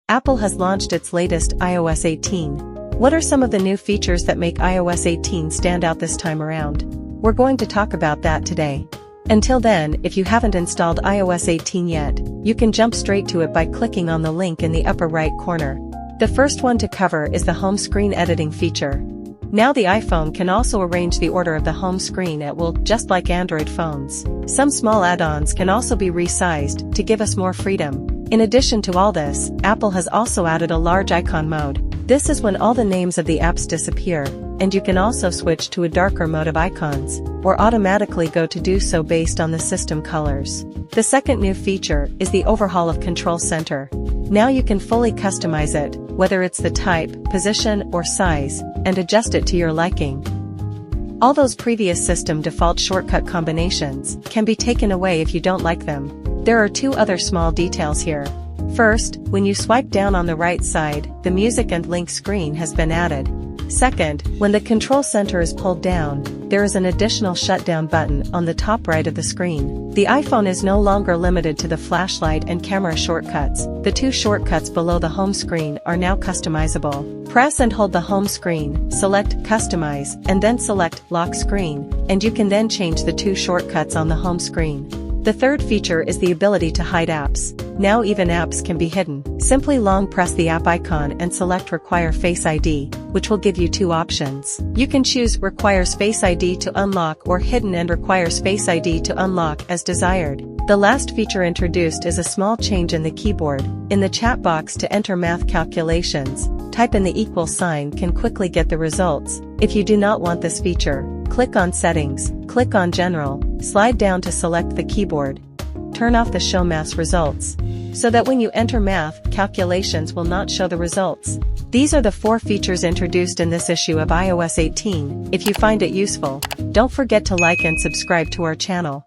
Apple has launched its latest iOS 18. What are some of the new features that make iOS 18 stand out this time around? We're going to talk about that today. Until then, if you haven't installed iOS 18 yet, you can jump straight to it by clicking on the link in the upper right corner. The first one to cover is the home screen editing feature. Now the iPhone can also arrange the order of the home screen at will, just like Android phones. Some small add-ons can also be resized to give us more freedom. In addition to all this, Apple has also added a large icon mode. This is when all the names of the apps disappear, and you can also switch to a darker mode of icons, or automatically go to do so based on the system colors. The second new feature is the overhaul of Control Center. Now you can fully customize it, whether it's the type, position, or size, and adjust it to your liking. All those previous system default shortcut combinations can be taken away if you don't like them. There are two other small details here. First, when you swipe down on the right side, the music and link screen has been added. Second, when the control center is pulled down, there is an additional shutdown button on the top right of the screen. The iPhone is no longer limited to the flashlight and camera shortcuts. The two shortcuts below the home screen are now customizable. Press and hold the home screen, select Customize, and then select Lock Screen, and you can then change the two shortcuts on the home screen. The third feature is the ability to hide apps. Now even apps can be hidden. Simply long press the app icon and select Require Face ID, which will give you two options. You can choose Requires Face ID to unlock or Hidden and Requires Face ID to unlock as desired. The last feature introduced is a small change in the keyboard. In the chat box to enter math calculations, type in the equal sign can quickly get the results. If you do not want this feature, click on Settings, click on General, slide down to select the keyboard. Turn off the Show Math Results, so that when you enter math calculations will not show the results. These are the 4 features introduced in this issue of iOS 18. If you find it useful, don't forget to like and subscribe to our channel.